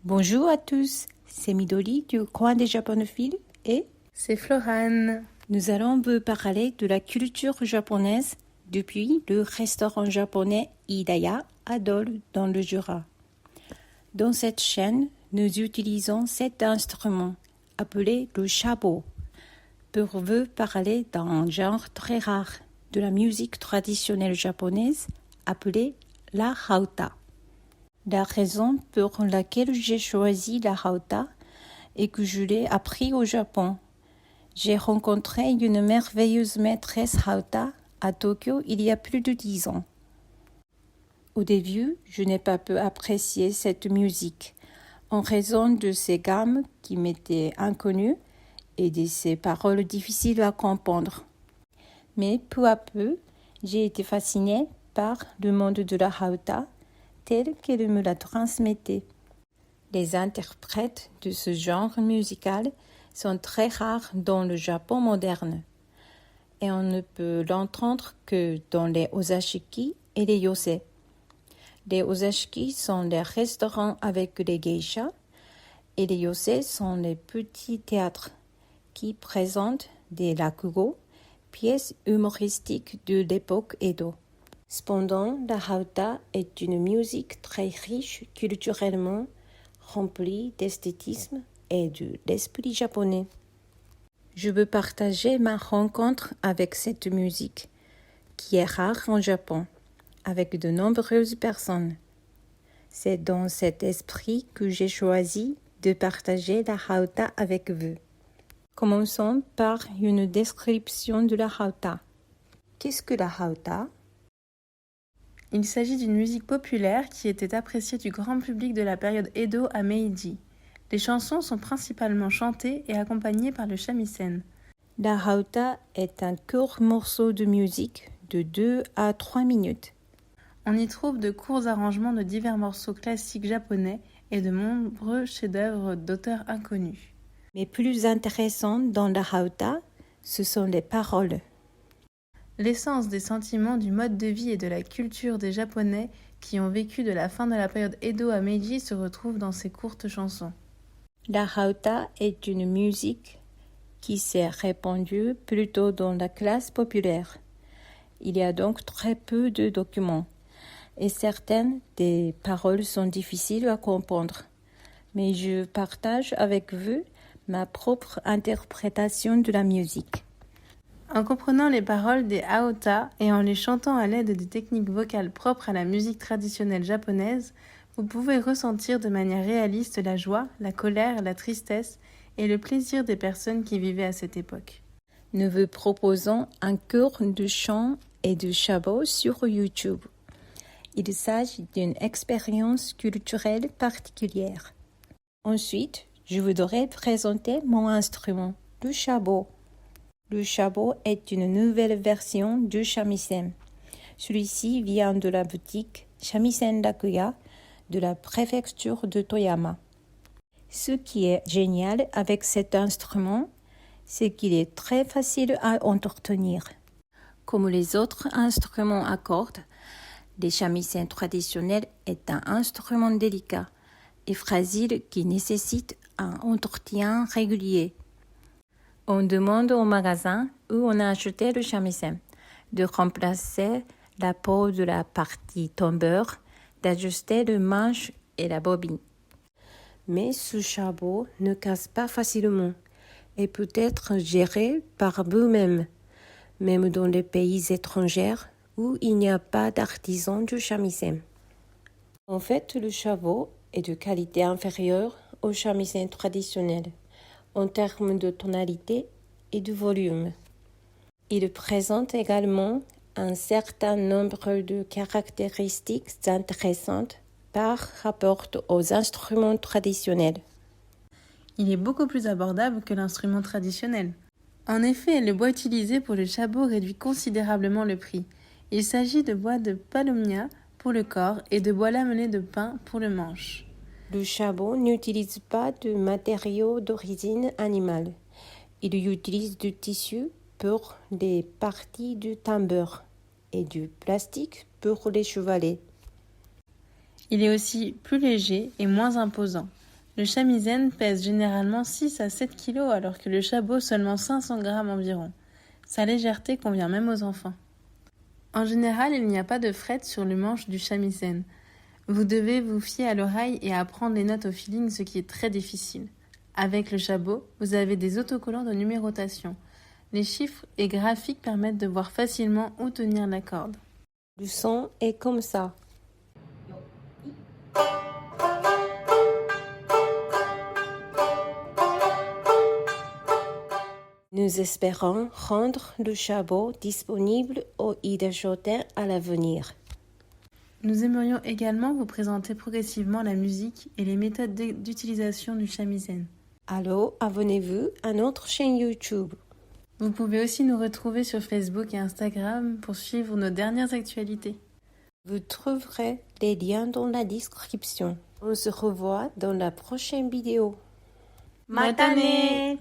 Bonjour à tous, c'est Midori du coin des japonophiles et c'est Florane. Nous allons vous parler de la culture japonaise depuis le restaurant japonais Idaya à Dole dans le Jura. Dans cette chaîne, nous utilisons cet instrument appelé le shabo pour vous parler d'un genre très rare de la musique traditionnelle japonaise appelée la hauta. La raison pour laquelle j'ai choisi la hauta est que je l'ai appris au Japon. J'ai rencontré une merveilleuse maîtresse hauta à Tokyo il y a plus de 10 ans. Au début, je n'ai pas pu apprécier cette musique en raison de ses gammes qui m'étaient inconnues et de ses paroles difficiles à comprendre. Mais peu à peu, j'ai été fascinée par le monde de la hauta tel qu'elle me la transmettait. Les interprètes de ce genre musical sont très rares dans le Japon moderne et on ne peut l'entendre que dans les osashiki et les yosei. Les osashiki sont les restaurants avec les geishas et les yosei sont les petits théâtres qui présentent des rakugo, pièces humoristiques de l'époque Edo. Cependant, la hauta est une musique très riche culturellement, remplie d'esthétisme et de l'esprit japonais. Je veux partager ma rencontre avec cette musique, qui est rare en Japon, avec de nombreuses personnes. C'est dans cet esprit que j'ai choisi de partager la hauta avec vous. Commençons par une description de la hauta. Qu'est-ce que la hauta ? Il s'agit d'une musique populaire qui était appréciée du grand public de la période Edo à Meiji. Les chansons sont principalement chantées et accompagnées par le shamisen. La hauta est un court morceau de musique de 2 à 3 minutes. On y trouve de courts arrangements de divers morceaux classiques japonais et de nombreux chefs-d'œuvre d'auteurs inconnus. Mais plus intéressant dans la hauta, ce sont les paroles. L'essence des sentiments du mode de vie et de la culture des Japonais qui ont vécu de la fin de la période Edo à Meiji se retrouve dans ces courtes chansons. La hauta est une musique qui s'est répandue plutôt dans la classe populaire. Il y a donc très peu de documents et certaines des paroles sont difficiles à comprendre. Mais je partage avec vous ma propre interprétation de la musique. En comprenant les paroles des hauta et en les chantant à l'aide des techniques vocales propres à la musique traditionnelle japonaise, vous pouvez ressentir de manière réaliste la joie, la colère, la tristesse et le plaisir des personnes qui vivaient à cette époque. Nous vous proposons un cours de chant et de shabo sur YouTube. Il s'agit d'une expérience culturelle particulière. Ensuite, je voudrais présenter mon instrument, le shabo. Le shabo est une nouvelle version du shamisen. Celui-ci vient de la boutique Shamisen Rakuya de la préfecture de Toyama. Ce qui est génial avec cet instrument, c'est qu'il est très facile à entretenir. Comme les autres instruments à cordes, le shamisen traditionnel est un instrument délicat et fragile qui nécessite un entretien régulier. On demande au magasin où on a acheté le shamisen de remplacer la peau de la partie tombeur, d'ajuster le manche et la bobine. Mais ce shabo ne casse pas facilement et peut être géré par vous-même, même dans les pays étrangers où il n'y a pas d'artisan du shamisen. En fait, le shabo est de qualité inférieure au shamisen traditionnel en termes de tonalité et de volume. Il présente également un certain nombre de caractéristiques intéressantes par rapport aux instruments traditionnels. Il est beaucoup plus abordable que l'instrument traditionnel. En effet, le bois utilisé pour le shabo réduit considérablement le prix. Il s'agit de bois de palomnia pour le corps et de bois lamelé de pin pour le manche. Le shabo n'utilise pas de matériaux d'origine animale. Il utilise du tissu pour les parties du timbre et du plastique pour les chevalets. Il est aussi plus léger et moins imposant. Le shamisen pèse généralement 6 à 7 kg alors que le chabot seulement 500 grammes environ. Sa légèreté convient même aux enfants. En général, il n'y a pas de fret sur le manche du shamisen. Vous devez vous fier à l'oreille et apprendre les notes au feeling, ce qui est très difficile. Avec le chabot, vous avez des autocollants de numérotation. Les chiffres et graphiques permettent de voir facilement où tenir la corde. Le son est comme ça. Nous espérons rendre le chabot disponible au Ida Jotin à l'avenir. Nous aimerions également vous présenter progressivement la musique et les méthodes d'utilisation du shamisen. Alors, abonnez-vous à notre chaîne YouTube. Vous pouvez aussi nous retrouver sur Facebook et Instagram pour suivre nos dernières actualités. Vous trouverez les liens dans la description. On se revoit dans la prochaine vidéo. Matane!